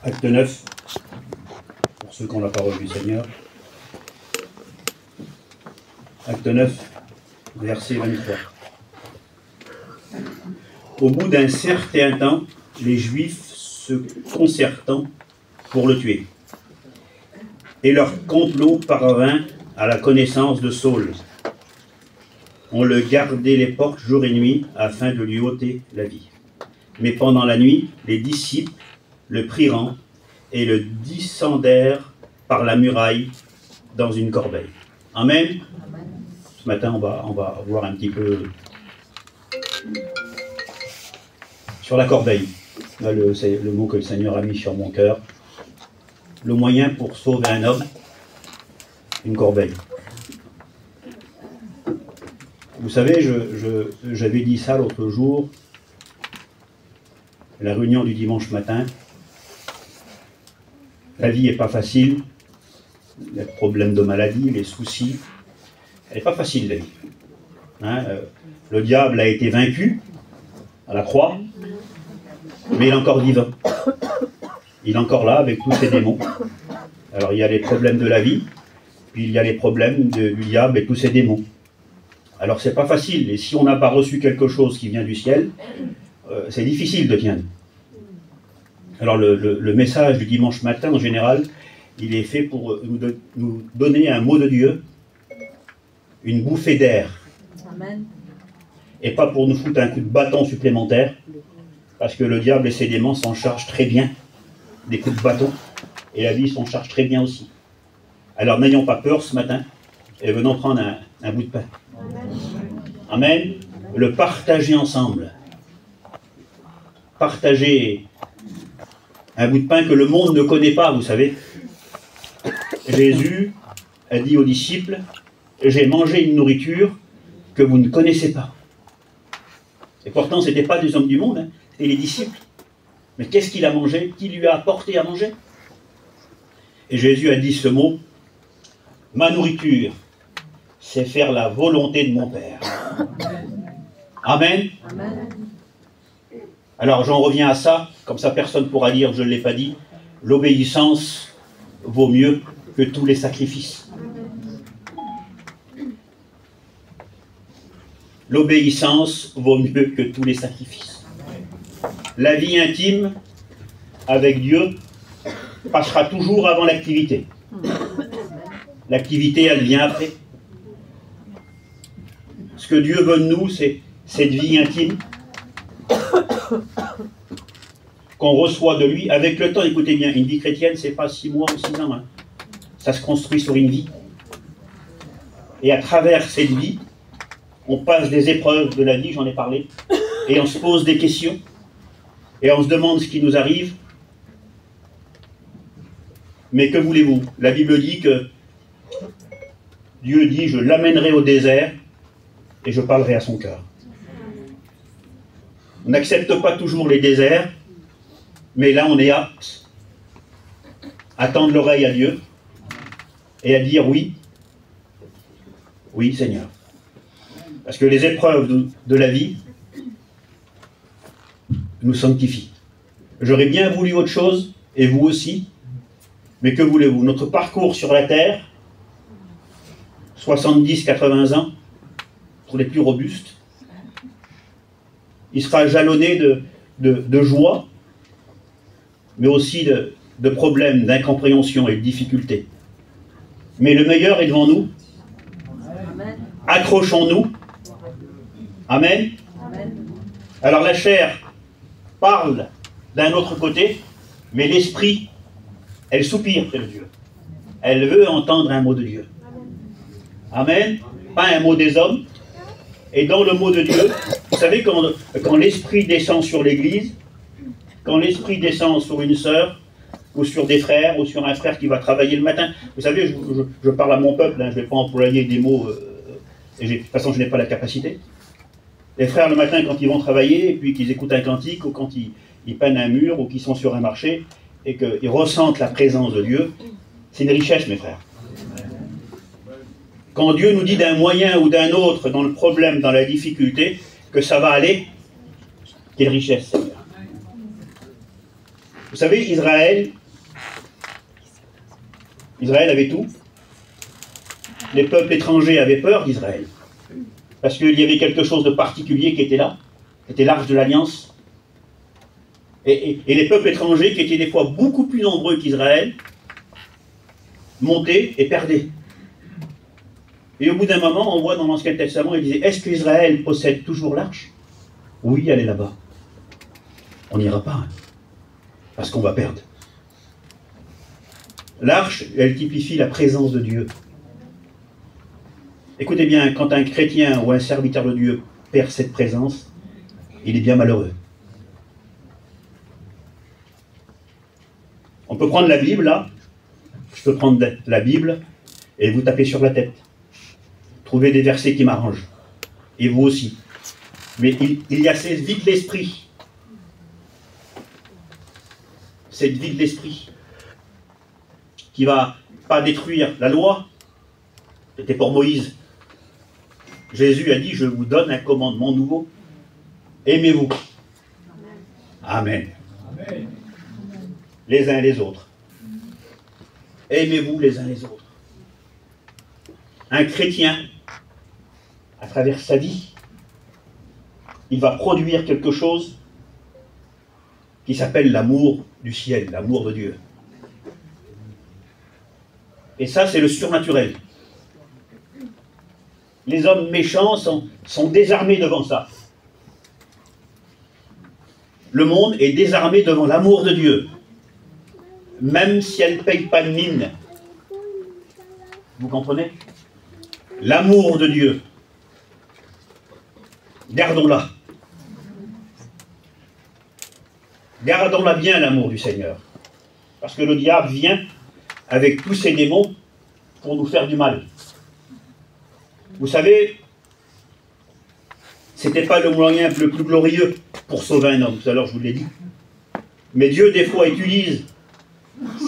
Acte 9, pour ceux qui ont la parole du Seigneur. Acte 9, verset 23. Au bout d'un certain temps, les Juifs se concertant pour le tuer. Et leur complot parvint à la connaissance de Saul. On le gardait les portes jour et nuit afin de lui ôter la vie. Mais pendant la nuit, les disciples le prirent et le descendèrent par la muraille dans une corbeille. Amen. Ce matin, on va voir un petit peu sur la corbeille. C'est le mot que le Seigneur a mis sur mon cœur. Le moyen pour sauver un homme, une corbeille. Vous savez, j'avais dit ça l'autre jour, à la réunion du dimanche matin. La vie n'est pas facile, les problèmes de maladie, les soucis, elle n'est pas facile la vie. Hein, le diable a été vaincu à la croix, mais il est encore vivant. Il est encore là avec tous ses démons. Alors il y a les problèmes de la vie, puis il y a les problèmes du diable et tous ses démons. Alors c'est pas facile, et si on n'a pas reçu quelque chose qui vient du ciel, c'est difficile de tenir. Alors le message du dimanche matin, en général, il est fait pour nous donner un mot de Dieu, une bouffée d'air. Amen. Et pas pour nous foutre un coup de bâton supplémentaire, parce que le diable et ses démons s'en chargent très bien, des coups de bâton, et la vie s'en charge très bien aussi. Alors n'ayons pas peur ce matin, et venons prendre un bout de pain. Amen. Le partager ensemble. Partager un bout de pain que le monde ne connaît pas, vous savez. Jésus a dit aux disciples, j'ai mangé une nourriture que vous ne connaissez pas. Et pourtant, ce n'était pas des hommes du monde, hein, c'était les disciples. Mais qu'est-ce qu'il a mangé? Qui lui a apporté à manger? Et Jésus a dit ce mot, ma nourriture, c'est faire la volonté de mon Père. Amen. Amen. Alors j'en reviens à ça, comme ça personne ne pourra dire, je ne l'ai pas dit, l'obéissance vaut mieux que tous les sacrifices. L'obéissance vaut mieux que tous les sacrifices. La vie intime avec Dieu passera toujours avant l'activité. L'activité, elle vient après. Ce que Dieu veut de nous, c'est cette vie intime qu'on reçoit de lui avec le temps. Écoutez bien, une vie chrétienne, c'est pas 6 mois ou 6 ans. Hein. Ça se construit sur une vie. Et à travers cette vie, on passe des épreuves de la vie, j'en ai parlé, et on se pose des questions, et on se demande ce qui nous arrive. Mais que voulez-vous? La Bible dit que Dieu dit, je l'amènerai au désert, et je parlerai à son cœur. On n'accepte pas toujours les déserts, mais là on est apte à tendre l'oreille à Dieu et à dire oui, oui Seigneur. Parce que les épreuves de la vie nous sanctifient. J'aurais bien voulu autre chose, et vous aussi, mais que voulez-vous? Notre parcours sur la terre, 70-80 ans, pour les plus robustes, il sera jalonné de joie, mais aussi de problèmes, d'incompréhension et de difficultés. Mais le meilleur est devant nous. Accrochons-nous. Amen. Amen. Alors la chair parle d'un autre côté, mais l'esprit, elle soupire près de Dieu. Elle veut entendre un mot de Dieu. Amen. Pas un mot des hommes. Et dans le mot de Dieu, vous savez, quand l'Esprit descend sur l'Église, quand l'Esprit descend sur une sœur, ou sur des frères, ou sur un frère qui va travailler le matin, vous savez, je parle à mon peuple, hein, je ne vais pas employer des mots, et de toute façon je n'ai pas la capacité. Les frères le matin quand ils vont travailler, et puis qu'ils écoutent un cantique, ou quand ils peignent un mur, ou qu'ils sont sur un marché, et qu'ils ressentent la présence de Dieu, c'est une richesse mes frères. Quand Dieu nous dit d'un moyen ou d'un autre, dans le problème, dans la difficulté, que ça va aller, quelle richesse, Seigneur. Vous savez, Israël avait tout. Les peuples étrangers avaient peur d'Israël. Parce qu'il y avait quelque chose de particulier qui était là. C'était l'Arche de l'Alliance. Et les peuples étrangers, qui étaient des fois beaucoup plus nombreux qu'Israël, montaient et perdaient. Et au bout d'un moment, on voit dans l'Ancien Testament, il disait, est-ce qu'Israël possède toujours l'arche? Oui, elle est là-bas. On n'ira pas, hein, parce qu'on va perdre. L'arche, elle typifie la présence de Dieu. Écoutez bien, quand un chrétien ou un serviteur de Dieu perd cette présence, il est bien malheureux. On peut prendre la Bible, là. Je peux prendre la Bible et vous taper sur la tête. Trouver des versets qui m'arrangent. Et vous aussi. Mais il y a cette vie de l'esprit. Cette vie de l'esprit qui va pas détruire la loi. C'était pour Moïse. Jésus a dit, je vous donne un commandement nouveau. Aimez-vous. Amen. Amen. Les uns les autres. Aimez-vous les uns les autres. Un chrétien, à travers sa vie, il va produire quelque chose qui s'appelle l'amour du ciel, l'amour de Dieu. Et ça, c'est le surnaturel. Les hommes méchants sont désarmés devant ça. Le monde est désarmé devant l'amour de Dieu, même si elle ne paye pas de mine. Vous comprenez? L'amour de Dieu. Gardons-la. Gardons-la bien, l'amour du Seigneur. Parce que le diable vient avec tous ses démons pour nous faire du mal. Vous savez, c'était pas le moyen le plus glorieux pour sauver un homme, tout à l'heure je vous l'ai dit. Mais Dieu, des fois, utilise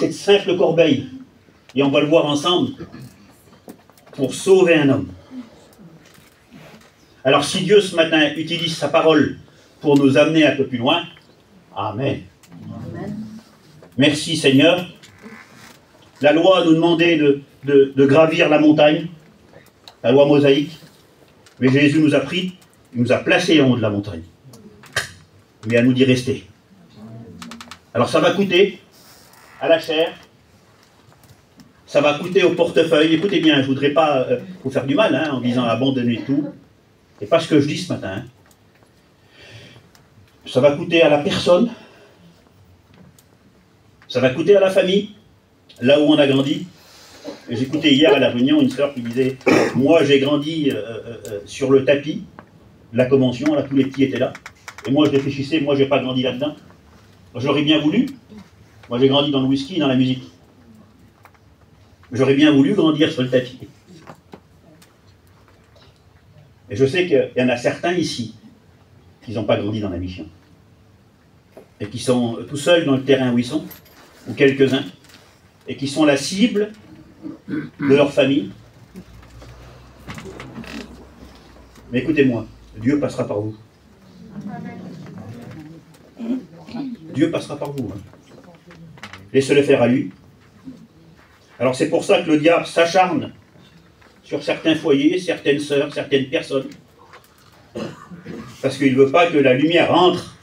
cette simple corbeille, et on va le voir ensemble, pour sauver un homme. Alors si Dieu, ce matin, utilise sa parole pour nous amener un peu plus loin, Amen. Amen. Merci Seigneur. La loi nous demandait de gravir la montagne, la loi mosaïque, mais Jésus nous a pris, il nous a placés en haut de la montagne. Mais à nous d'y rester. Alors ça va coûter à la chair, ça va coûter au portefeuille. Écoutez bien, je ne voudrais pas vous faire du mal hein, en disant abandonnez tout. C'est pas ce que je dis ce matin. Hein. Ça va coûter à la personne, ça va coûter à la famille, là où on a grandi. J'écoutais hier à la réunion une sœur qui disait « Moi j'ai grandi sur le tapis de la convention, là tous les petits étaient là. Et moi je réfléchissais, moi j'ai pas grandi là-dedans. J'aurais bien voulu. Moi j'ai grandi dans le whisky et dans la musique. J'aurais bien voulu grandir sur le tapis. Et je sais qu'il y en a certains ici qui n'ont pas grandi dans la mission. Et qui sont tout seuls dans le terrain où ils sont, ou quelques-uns, et qui sont la cible de leur famille. Mais écoutez-moi, Dieu passera par vous. Dieu passera par vous. Hein. Laissez-le faire à lui. Alors c'est pour ça que le diable s'acharne sur certains foyers, certaines sœurs, certaines personnes. Parce qu'il ne veut pas que la lumière entre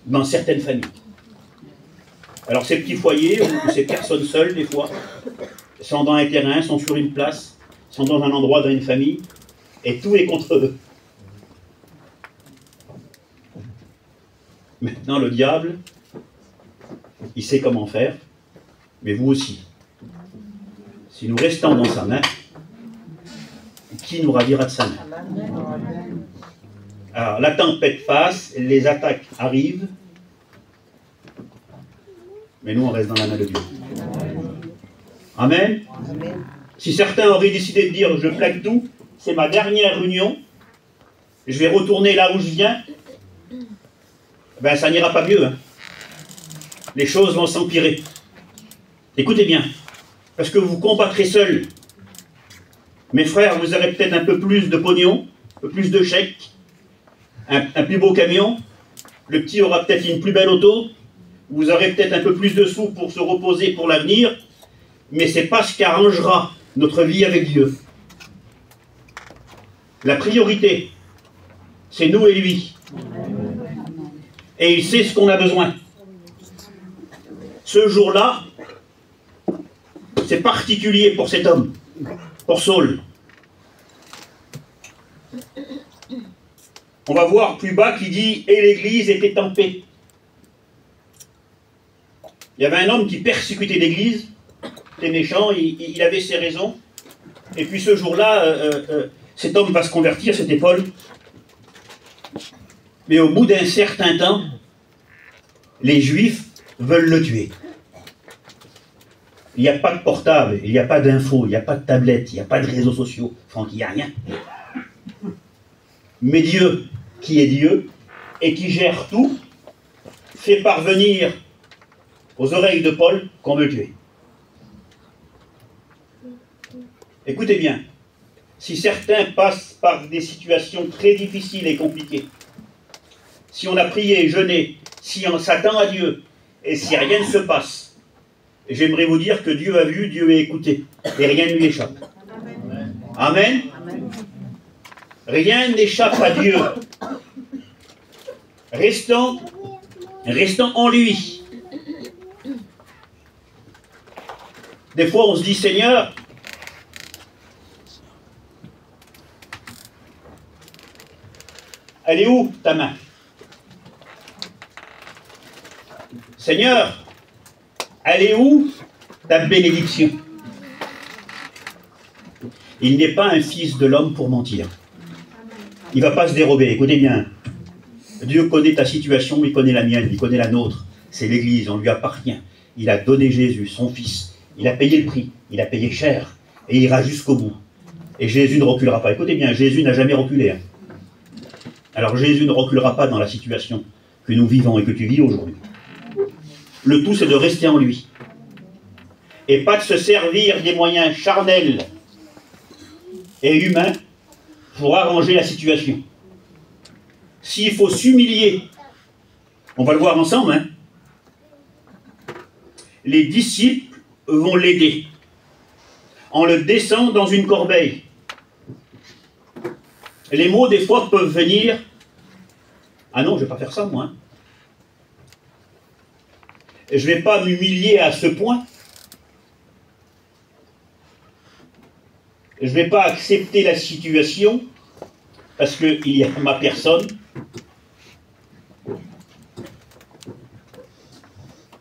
dans certaines familles. Alors ces petits foyers, ou ces personnes seules, des fois, sont dans un terrain, sont sur une place, sont dans un endroit, dans une famille, et tout est contre eux. Maintenant, le diable, il sait comment faire, mais vous aussi. Si nous restons dans sa main, qui nous ravira de sa main? Alors, la tempête passe, les attaques arrivent, mais nous, on reste dans la main de Dieu. Amen. Amen. Si certains auraient décidé de dire, je plaque tout, c'est ma dernière réunion, je vais retourner là où je viens, ben ça n'ira pas mieux. Hein. Les choses vont s'empirer. Écoutez bien, parce que vous combattrez seuls. Mes frères, vous aurez peut-être un peu plus de pognon, un peu plus de chèques, un plus beau camion, le petit aura peut-être une plus belle auto, vous aurez peut-être un peu plus de sous pour se reposer pour l'avenir, mais ce n'est pas ce qui arrangera notre vie avec Dieu. La priorité, c'est nous et lui. Et il sait ce qu'on a besoin. Ce jour-là, c'est particulier pour cet homme, pour Saul. On va voir plus bas qui dit « Et l'Église était en paix ». Il y avait un homme qui persécutait l'Église, c'était méchant, il avait ses raisons. Et puis ce jour-là, cet homme va se convertir, c'était Paul. Mais au bout d'un certain temps, les Juifs veulent le tuer. Il n'y a pas de portable, il n'y a pas d'infos, il n'y a pas de tablette, il n'y a pas de réseaux sociaux. Franck, il n'y a rien. Mais Dieu, qui est Dieu, et qui gère tout, fait parvenir aux oreilles de Paul qu'on veut tuer. Écoutez bien, si certains passent par des situations très difficiles et compliquées, si on a prié, jeûné, si on s'attend à Dieu, et si rien ne se passe, j'aimerais vous dire que Dieu a vu, Dieu a écouté, et rien ne lui échappe. Amen. Rien n'échappe à Dieu. Restons en lui. Des fois, on se dit, Seigneur, elle est où ta main? Seigneur, elle est où ta bénédiction? Il n'est pas un fils de l'homme pour mentir. Il ne va pas se dérober. Écoutez bien, Dieu connaît ta situation, il connaît la mienne, il connaît la nôtre. C'est l'Église, on lui appartient. Il a donné Jésus, son Fils. Il a payé le prix, il a payé cher, et il ira jusqu'au bout. Et Jésus ne reculera pas. Écoutez bien, Jésus n'a jamais reculé. Hein. Alors Jésus ne reculera pas dans la situation que nous vivons et que tu vis aujourd'hui. Le tout, c'est de rester en lui. Et pas de se servir des moyens charnels et humains pour arranger la situation. S'il faut s'humilier, on va le voir ensemble, hein, les disciples vont l'aider en le descendant dans une corbeille. Les mots, des fois, peuvent venir « Ah non, je ne vais pas faire ça, moi. Je ne vais pas m'humilier à ce point. Je ne vais pas accepter la situation parce qu'il y a ma personne. »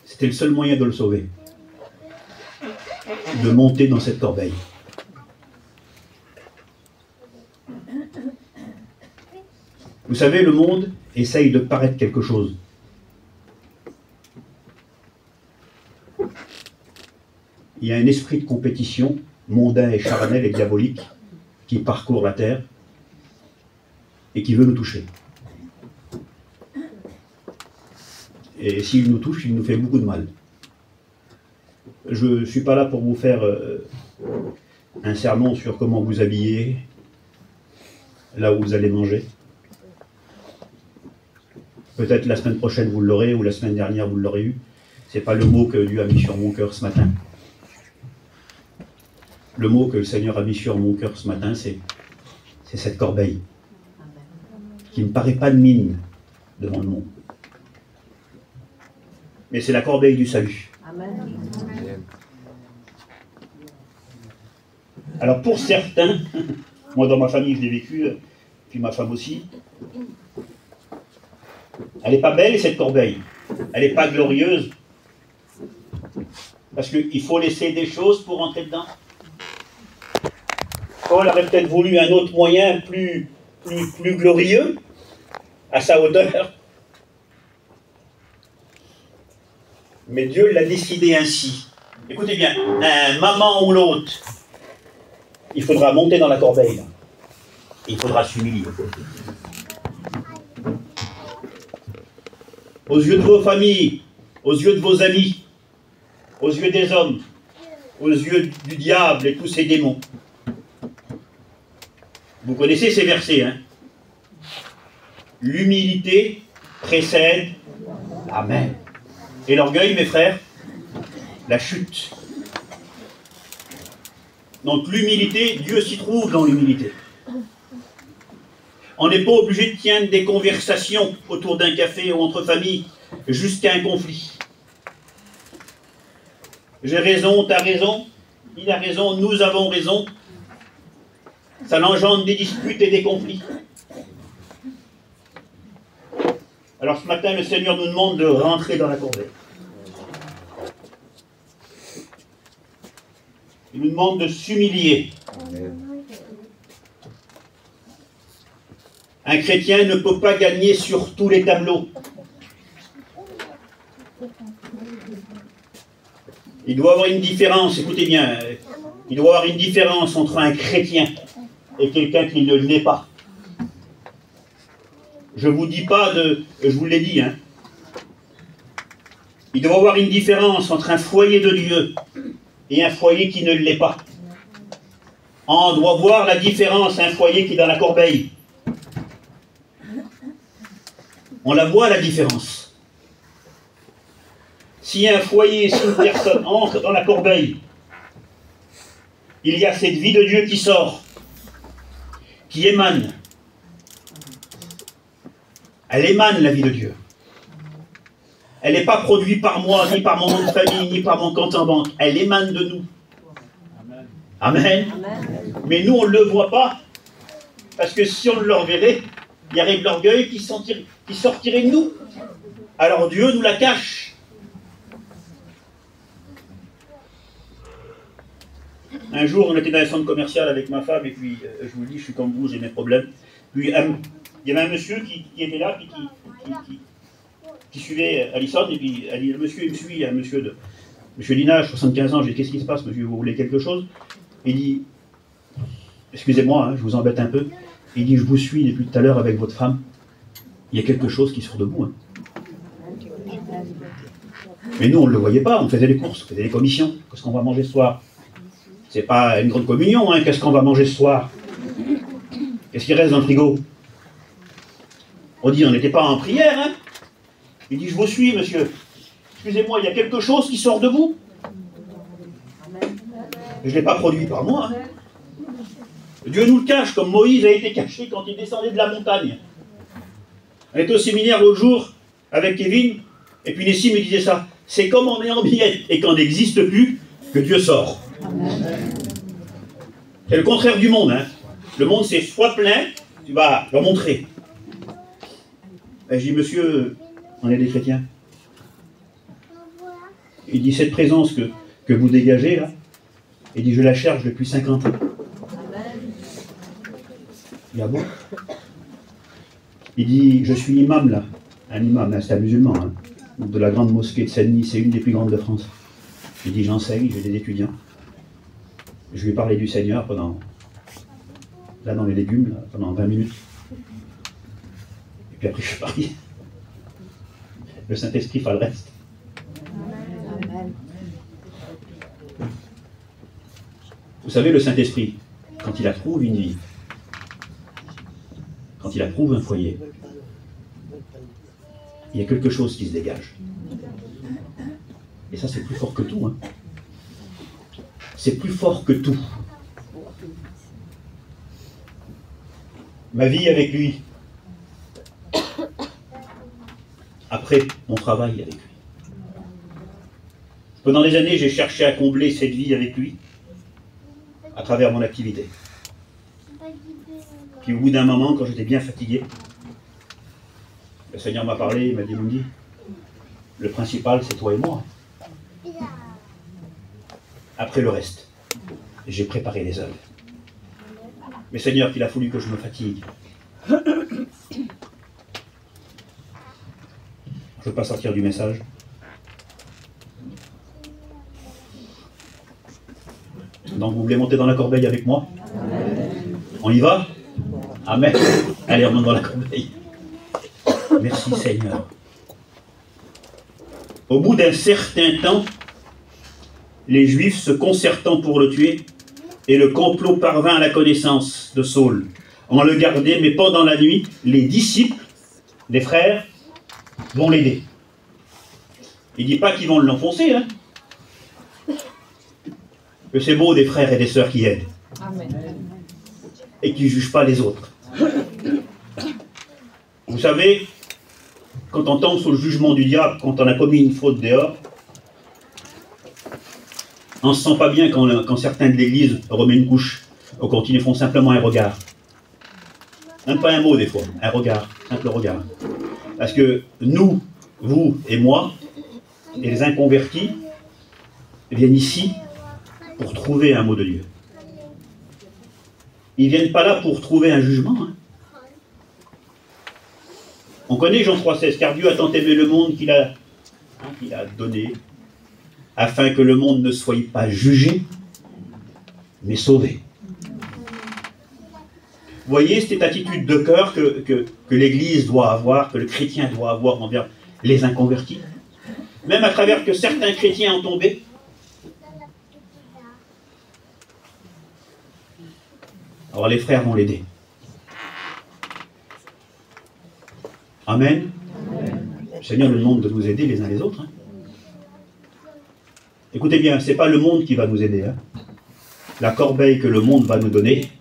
C'était le seul moyen de le sauver. De monter dans cette corbeille. Vous savez, le monde essaye de paraître quelque chose. Il y a un esprit de compétition mondain et charnel et diabolique qui parcourt la terre et qui veut nous toucher. Et s'il nous touche, il nous fait beaucoup de mal. Je ne suis pas là pour vous faire un sermon sur comment vous habiller, là où vous allez manger. Peut-être la semaine prochaine vous l'aurez, ou la semaine dernière vous l'aurez eu. Ce n'est pas le mot que Dieu a mis sur mon cœur ce matin. Le mot que le Seigneur a mis sur mon cœur ce matin, c'est cette corbeille, qui ne paraît pas de mine devant le monde. Mais c'est la corbeille du salut. Amen. Alors pour certains, moi dans ma famille je l'ai vécu, puis ma femme aussi, elle n'est pas belle cette corbeille, elle n'est pas glorieuse, parce qu'il faut laisser des choses pour entrer dedans. Paul aurait peut-être voulu un autre moyen plus glorieux, à sa hauteur, mais Dieu l'a décidé ainsi. Écoutez bien, un moment ou l'autre, il faudra monter dans la corbeille. Là. Il faudra s'humilier. Aux yeux de vos familles, aux yeux de vos amis, aux yeux des hommes, aux yeux du diable et tous ses démons. Vous connaissez ces versets, hein? L'humilité précède Amen. Et l'orgueil, mes frères, la chute. Donc l'humilité, Dieu s'y trouve dans l'humilité. On n'est pas obligé de tenir des conversations autour d'un café ou entre familles jusqu'à un conflit. J'ai raison, tu as raison, il a raison, nous avons raison. Ça engendre des disputes et des conflits. Alors ce matin, le Seigneur nous demande de rentrer dans la corbeille. Il nous demande de s'humilier. Un chrétien ne peut pas gagner sur tous les tableaux. Il doit avoir une différence, écoutez bien, il doit avoir une différence entre un chrétien et quelqu'un qui ne l'est pas. Je ne vous dis pas de... Je vous l'ai dit, hein. Il doit avoir une différence entre un foyer de Dieu et un foyer qui ne l'est pas. On doit voir la différence, un foyer qui est dans la corbeille. On la voit, la différence. Si un foyer, si une personne entre dans la corbeille, il y a cette vie de Dieu qui sort, qui émane. Elle émane, la vie de Dieu. Elle n'est pas produite par moi, ni par mon nom de famille, ni par mon compte en banque. Elle émane de nous. Amen. Amen. Mais nous, on ne le voit pas. Parce que si on le reverrait, il y aurait de l'orgueil qui sortirait de nous. Alors Dieu nous la cache. Un jour, on était dans un centre commercial avec ma femme, et puis, je vous le dis, je suis comme vous, j'ai mes problèmes. Puis, il y avait un monsieur qui était là, puis qui suivait Alison, et puis elle dit, le monsieur, il me suit, un monsieur Lina, 75 ans, j'ai dit, qu'est-ce qui se passe, monsieur, vous voulez quelque chose? Il dit, excusez-moi, hein, je vous embête un peu. Il dit, je vous suis depuis tout à l'heure avec votre femme, il y a quelque chose qui sort de vous. Hein. Mais nous, on ne le voyait pas, on faisait les courses, on faisait les commissions, qu'est-ce qu'on va manger ce soir? C'est pas une grande communion, hein, qu'est-ce qu'on va manger ce soir? Qu'est-ce qui reste dans le frigo? On dit, on n'était pas en prière, hein. Il dit, je vous suis, monsieur. Excusez-moi, il y a quelque chose qui sort de vous. Je ne l'ai pas produit par moi. Hein. Dieu nous le cache, comme Moïse a été caché quand il descendait de la montagne. On était au séminaire l'autre jour avec Kevin, et puis Nessim me disait ça. C'est comme on est en billette et qu'on n'existe plus, que Dieu sort. C'est le contraire du monde. Hein. Le monde, c'est soit plein, tu vas leur montrer. Et je dis, monsieur, on est des chrétiens. Il dit, cette présence que vous dégagez, là, il dit, je la cherche depuis 50 ans. Il dit, ah bon? Il dit, je suis imam, là. Un imam, c'est un musulman, hein, de la grande mosquée de Saint-Denis, c'est une des plus grandes de France. Il dit, j'enseigne, j'ai des étudiants. Je lui ai parlé du Seigneur pendant, là dans les légumes, là, pendant 20 minutes. Et puis après, je suis parti. Le Saint-Esprit fera le reste. Vous savez, le Saint-Esprit, quand il approuve une vie, quand il approuve un foyer, il y a quelque chose qui se dégage. Et ça, c'est plus fort que tout. Hein. C'est plus fort que tout. Ma vie avec lui, après mon travail avec lui. Pendant des années, j'ai cherché à combler cette vie avec lui à travers mon activité. Puis au bout d'un moment, quand j'étais bien fatigué, le Seigneur m'a parlé, il m'a dit, Mundi, le principal c'est toi et moi. Après le reste, j'ai préparé les œuvres. Mais Seigneur, qu'il a fallu que je me fatigue. Je ne veux pas sortir du message. Donc vous voulez monter dans la corbeille avec moi? On y va? Amen. Allez, on monte dans la corbeille. Merci Seigneur. Au bout d'un certain temps, les Juifs se concertant pour le tuer, et le complot parvint à la connaissance de Saul. On le gardait, mais pendant la nuit, les disciples, les frères, vont l'aider. Il ne dit pas qu'ils vont l'enfoncer, hein. Que c'est beau des frères et des sœurs qui aident. Amen. Et qui ne jugent pas les autres. Vous savez, quand on tombe sous le jugement du diable, quand on a commis une faute dehors, on ne se sent pas bien quand certains de l'église remettent une couche, ou quand ils font simplement un regard. Même pas un mot des fois, un regard, simple regard. Parce que nous, vous et moi, et les inconvertis, viennent ici pour trouver un mot de Dieu. Ils ne viennent pas là pour trouver un jugement. Hein. On connaît Jean 3,16, car Dieu a tant aimé le monde qu'il a donné, afin que le monde ne soit pas jugé, mais sauvé. Vous voyez cette attitude de cœur que l'Église doit avoir, que le chrétien doit avoir envers les inconvertis. Même à travers que certains chrétiens ont tombé. Alors les frères vont l'aider. Amen. Amen. Le Seigneur nous demande de nous aider les uns les autres. Hein. Écoutez bien, ce n'est pas le monde qui va nous aider. Hein. La corbeille que le monde va nous donner,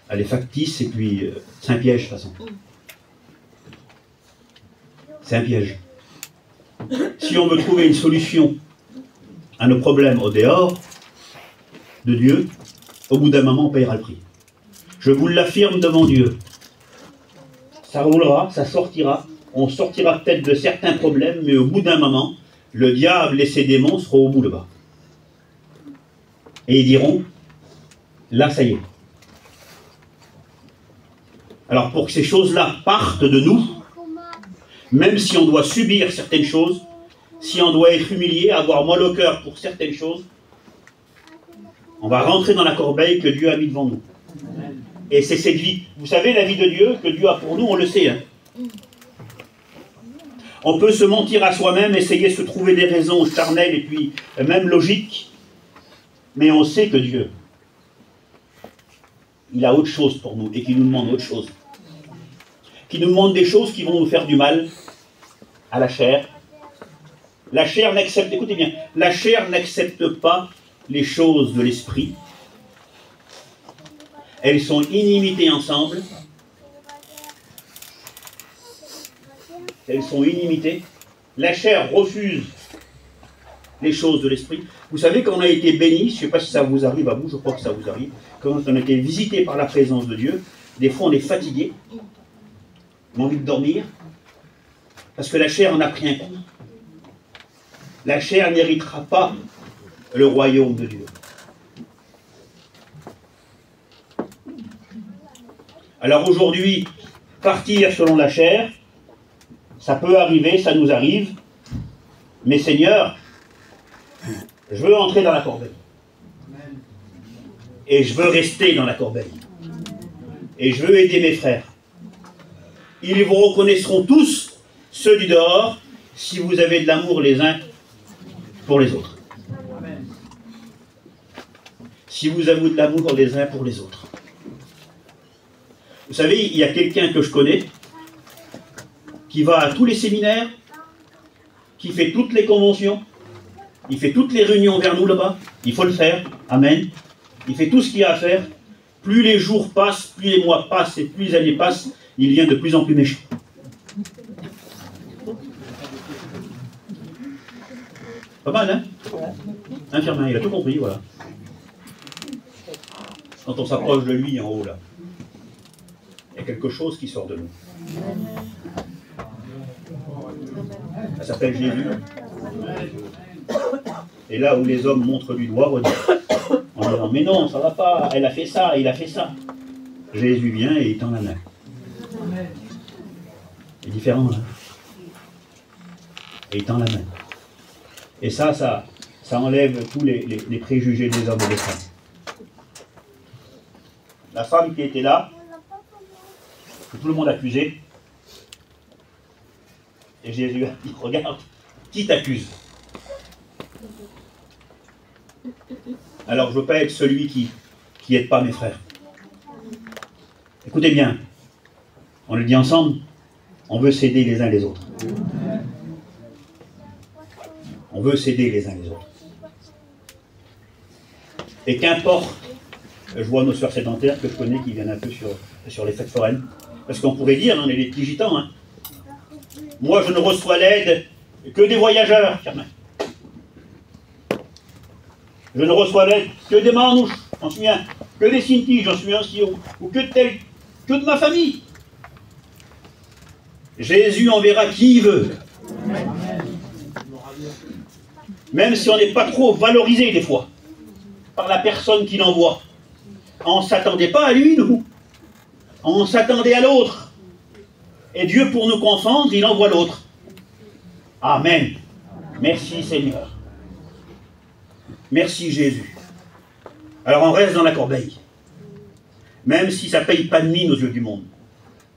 elle est factice et puis c'est un piège de toute façon. C'est un piège. Si on veut trouver une solution à nos problèmes au dehors de Dieu, au bout d'un moment on payera le prix. Je vous l'affirme devant Dieu. Ça roulera, ça sortira. On sortira peut-être de certains problèmes, mais au bout d'un moment, le diable et ses démons seront au bout là-bas. Et ils diront, là ça y est. Alors pour que ces choses-là partent de nous, même si on doit subir certaines choses, si on doit être humilié, avoir mal au cœur pour certaines choses, on va rentrer dans la corbeille que Dieu a mis devant nous. Et c'est cette vie. Vous savez, la vie de Dieu que Dieu a pour nous, on le sait. Hein. On peut se mentir à soi-même, essayer de se trouver des raisons charnelles et puis même logiques, mais on sait que Dieu, il a autre chose pour nous et qu'il nous demande autre chose. Qu'il nous demande des choses qui vont nous faire du mal à la chair. La chair n'accepte, écoutez bien, la chair n'accepte pas les choses de l'esprit. Elles sont inimitées ensemble. Elles sont inimitées. La chair refuse les choses de l'esprit. Vous savez, quand on a été béni, je ne sais pas si ça vous arrive à vous, je crois que ça vous arrive, quand on a été visité par la présence de Dieu, des fois on est fatigué, on a envie de dormir, parce que la chair en a pris un coup. La chair n'héritera pas le royaume de Dieu. Alors aujourd'hui, partir selon la chair, ça peut arriver, ça nous arrive, mais Seigneur, je veux entrer dans la corbeille. Et je veux rester dans la corbeille. Et je veux aider mes frères. Ils vous reconnaîtront tous, ceux du dehors, si vous avez de l'amour les uns pour les autres. Si vous avez de l'amour les uns pour les autres. Vous savez, il y a quelqu'un que je connais qui va à tous les séminaires, qui fait toutes les conventions, il fait toutes les réunions vers nous là-bas, il faut le faire, amen. Il fait tout ce qu'il y a à faire. Plus les jours passent, plus les mois passent et plus les années passent, il devient de plus en plus méchant. Pas mal, hein? Hein, Firmin, il a tout compris, voilà. Quand on s'approche de lui en haut, là, il y a quelque chose qui sort de nous. Ça s'appelle Jésus. Et là où les hommes montrent du doigt, en disant, mais non, ça va pas, elle a fait ça, il a fait ça. Jésus vient et il tend la main. C'est différent, là. Et il tend la main. Et ça enlève tous les préjugés des hommes et des femmes. La femme qui était là, que tout le monde accusait, et Jésus a dit, regarde, qui t'accuse? Alors je ne veux pas être celui qui n'aide pas mes frères. Écoutez bien, on le dit ensemble, on veut s'aider les uns les autres. On veut s'aider les uns les autres. Et qu'importe, je vois nos sœurs sédentaires que je connais qui viennent un peu sur les fêtes foraines. Parce qu'on pourrait dire, on est des petits gitans. Hein. Moi, je ne reçois l'aide que des voyageurs, Firmin. Je ne reçois l'aide que des manouches, j'en suis un. Que des Sinti, j'en suis un aussi. Ou que de ma famille. Jésus enverra qui il veut. Même si on n'est pas trop valorisé des fois par la personne qui l'envoie. On ne s'attendait pas à lui, nous. On s'attendait à l'autre. Et Dieu, pour nous confondre, il envoie l'autre. Amen. Merci Seigneur. Merci Jésus. Alors on reste dans la corbeille. Même si ça ne paye pas de mine aux yeux du monde.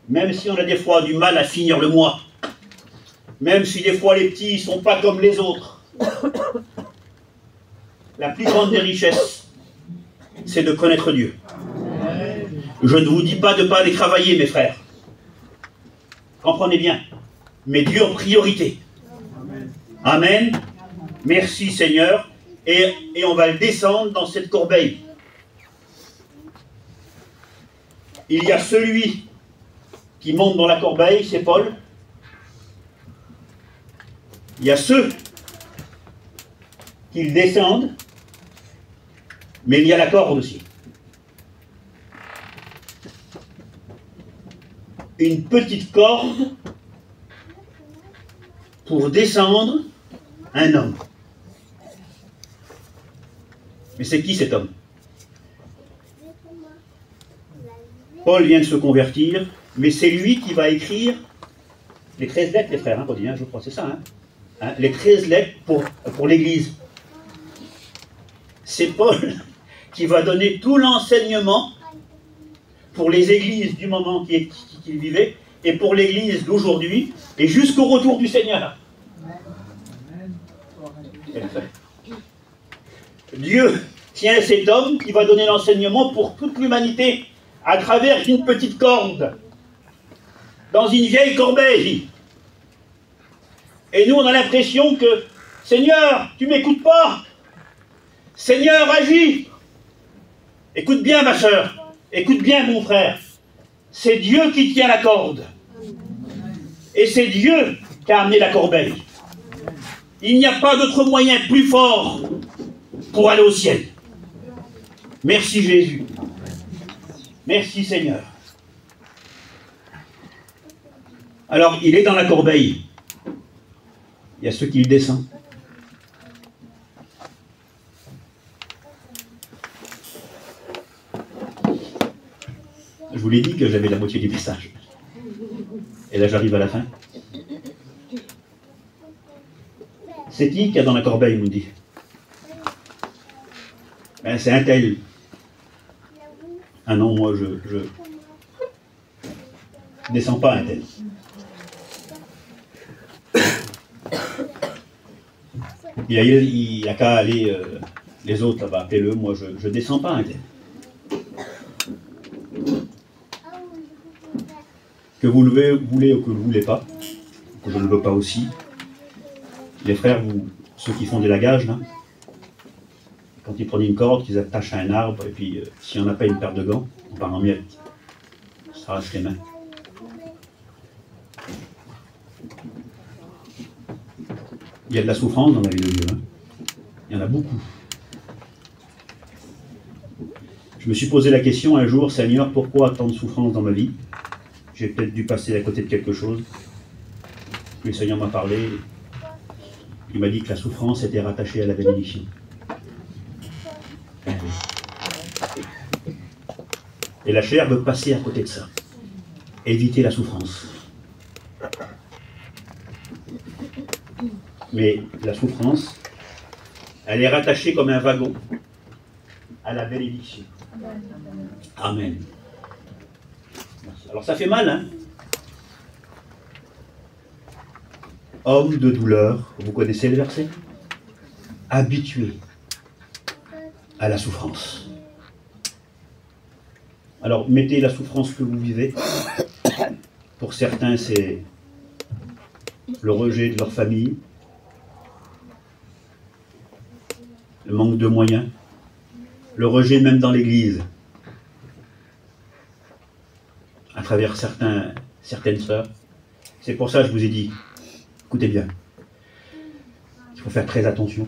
Même si on a des fois du mal à finir le mois. Même si des fois les petits ne sont pas comme les autres. La plus grande des richesses, c'est de connaître Dieu. Je ne vous dis pas de ne pas aller travailler, mes frères. Comprenez bien. Mais Dieu en priorité. Amen. Merci Seigneur. Et on va le descendre dans cette corbeille. Il y a celui qui monte dans la corbeille, c'est Paul. Il y a ceux qui le descendent, mais il y a la corde aussi. Une petite corde pour descendre un homme. Mais c'est qui cet homme? Paul vient de se convertir, mais c'est lui qui va écrire les 13 lettres, les frères, on dit, je crois, c'est ça, les 13 lettres pour l'Église. C'est Paul qui va donner tout l'enseignement pour les églises du moment qu'il vivait, et pour l'Église d'aujourd'hui, et jusqu'au retour du Seigneur. Dieu tient cet homme qui va donner l'enseignement pour toute l'humanité à travers une petite corde dans une vieille corbeille. Et nous, on a l'impression que Seigneur, tu m'écoutes pas. Seigneur, agis. Écoute bien, ma sœur. Écoute bien, mon frère. C'est Dieu qui tient la corde. Et c'est Dieu qui a amené la corbeille. Il n'y a pas d'autre moyen plus fort pour aller au ciel. Merci Jésus. Merci Seigneur. Alors, il est dans la corbeille. Il y a ceux qui le descendent. Je vous l'ai dit que j'avais la moitié du message. Et là, j'arrive à la fin. C'est qui y a dans la corbeille, il nous dit? Ben, c'est un tel. Ah non, moi, je descends pas un tel. Il n'y a qu'à aller, les autres là-bas, appelez-le, moi, je ne descends pas un tel. Que vous le voulez ou que vous ne voulez pas, que je ne veux pas aussi. Les frères, ceux qui font des lagages, là, quand ils prennent une corde, qu'ils attachent à un arbre, et puis si on n'a pas une paire de gants, on part en miettes. Ça arrache les mains. Il y a de la souffrance dans la vie de Dieu. Hein. Il y en a beaucoup. Je me suis posé la question un jour, Seigneur, pourquoi tant de souffrance dans ma vie? J'ai peut-être dû passer à côté de quelque chose. Le Seigneur m'a parlé. Il m'a dit que la souffrance était rattachée à la bénédiction. Et la chair veut passer à côté de ça. Éviter la souffrance. Mais la souffrance, elle est rattachée comme un wagon à la bénédiction. Amen. Alors ça fait mal, hein? Homme de douleur, vous connaissez le verset? Habitué à la souffrance. Alors mettez la souffrance que vous vivez. Pour certains, c'est le rejet de leur famille. le manque de moyens, le rejet même dans l'Église, à travers certaines sœurs. C'est pour ça que je vous ai dit, écoutez bien, il faut faire très attention.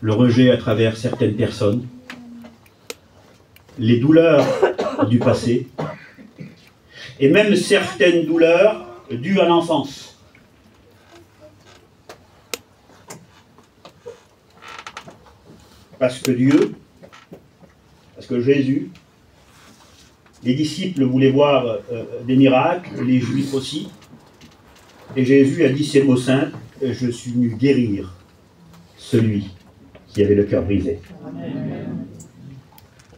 Le rejet à travers certaines personnes, les douleurs du passé, et même certaines douleurs dues à l'enfance. Parce que Dieu, parce que Jésus, les disciples voulaient voir des miracles, les Juifs aussi, et Jésus a dit ces mots simples, je suis venu guérir celui qui avait le cœur brisé. Amen.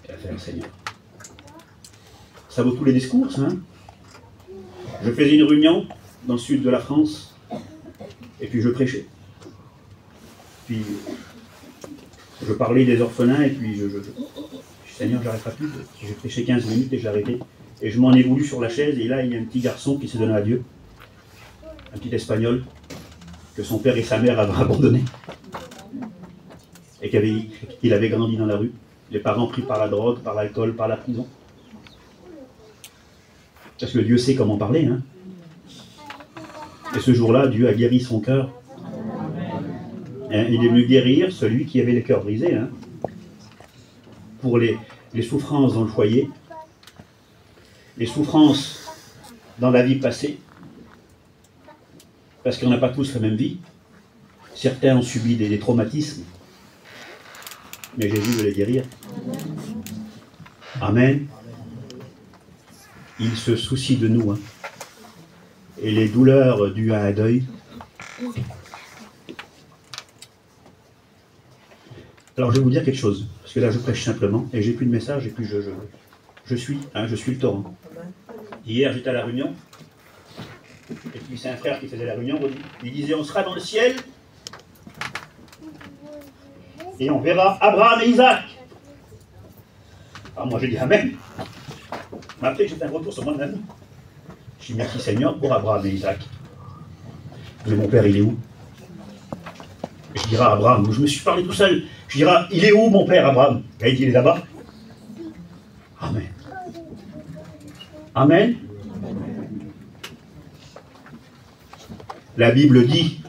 Et à faire, Seigneur. Ça vaut tous les discours, ça, hein? Je faisais une réunion dans le sud de la France, et puis je prêchais. Puis je parlais des orphelins, et puis Seigneur, j'arrête pas plus. J'ai prêché 15 minutes et j'ai arrêté. Et je m'en ai voulu sur la chaise, et là, il y a un petit garçon qui s'est donné à Dieu. Un petit Espagnol, que son père et sa mère avaient abandonné. Et qu'il avait grandi dans la rue. Les parents pris par la drogue, par l'alcool, par la prison. Parce que Dieu sait comment parler, hein. Et ce jour-là, Dieu a guéri son cœur. Hein, il est venu guérir celui qui avait le cœur brisé, hein. Pour les souffrances dans le foyer, les souffrances dans la vie passée, parce qu'on n'a pas tous la même vie. Certains ont subi des traumatismes, mais Jésus veut les guérir. Amen. Il se soucie de nous, hein. Et les douleurs dues à un deuil. Alors je vais vous dire quelque chose, parce que là je prêche simplement, et j'ai plus de message, et puis je suis le torrent. Hier j'étais à la réunion, et puis c'est un frère qui faisait la réunion, il disait on sera dans le ciel, et on verra Abraham et Isaac. Alors moi j'ai dit Amen. Mais après j'ai fait un retour sur moi-même. Je dis merci Seigneur pour Abraham et Isaac. Mais mon père il est où? Je dirais à Abraham, je me suis parlé tout seul. Je dirais, il est où mon père Abraham? Il dit, il est là-bas. Amen. Amen. La Bible dit,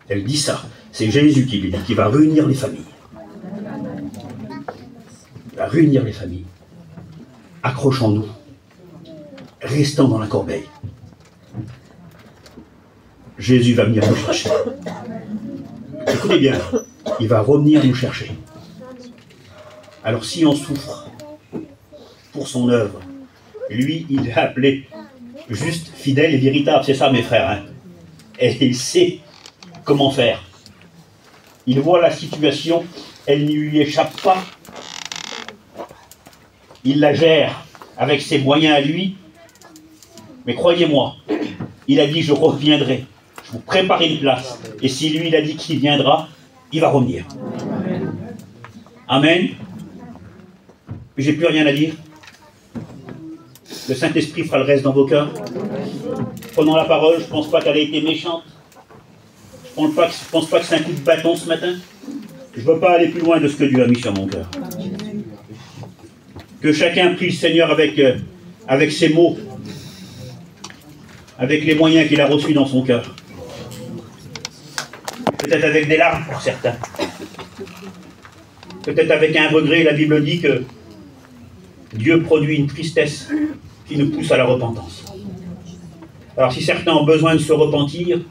elle dit ça. C'est Jésus qui dit, qui va réunir les familles. Il va réunir les familles. Accrochons-nous. Restons dans la corbeille. Jésus va venir nous chercher. Écoutez bien, il va revenir nous chercher. Alors si on souffre pour son œuvre, lui, il est appelé juste, fidèle et véritable. C'est ça mes frères, hein. Et il sait comment faire. Il voit la situation, elle ne lui échappe pas. Il la gère avec ses moyens à lui. Mais croyez-moi, il a dit je reviendrai. Je vous prépare une place. Et si lui, il a dit qu'il viendra, il va revenir. Amen. J'ai plus rien à dire. Le Saint-Esprit fera le reste dans vos cœurs. Prenons la parole, je ne pense pas qu'elle ait été méchante. Je ne pense pas que c'est un coup de bâton ce matin. Je ne veux pas aller plus loin de ce que Dieu a mis sur mon cœur. Que chacun prie le Seigneur avec ses mots, avec les moyens qu'il a reçus dans son cœur. Peut-être avec des larmes pour certains. Peut-être avec un regret. La Bible dit que Dieu produit une tristesse qui nous pousse à la repentance. Alors si certains ont besoin de se repentir,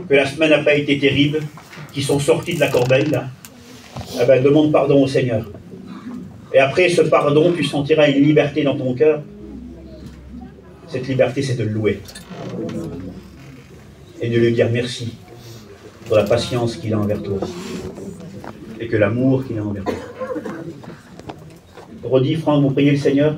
que la semaine n'a pas été terrible, qui sont sortis de la corbeille, là, eh ben, demande pardon au Seigneur. Et après ce pardon, tu sentiras une liberté dans ton cœur. Cette liberté, c'est de le louer. Et de lui dire merci pour la patience qu'il a envers toi. Et que l'amour qu'il a envers toi. Redis, Franck, vous priez le Seigneur?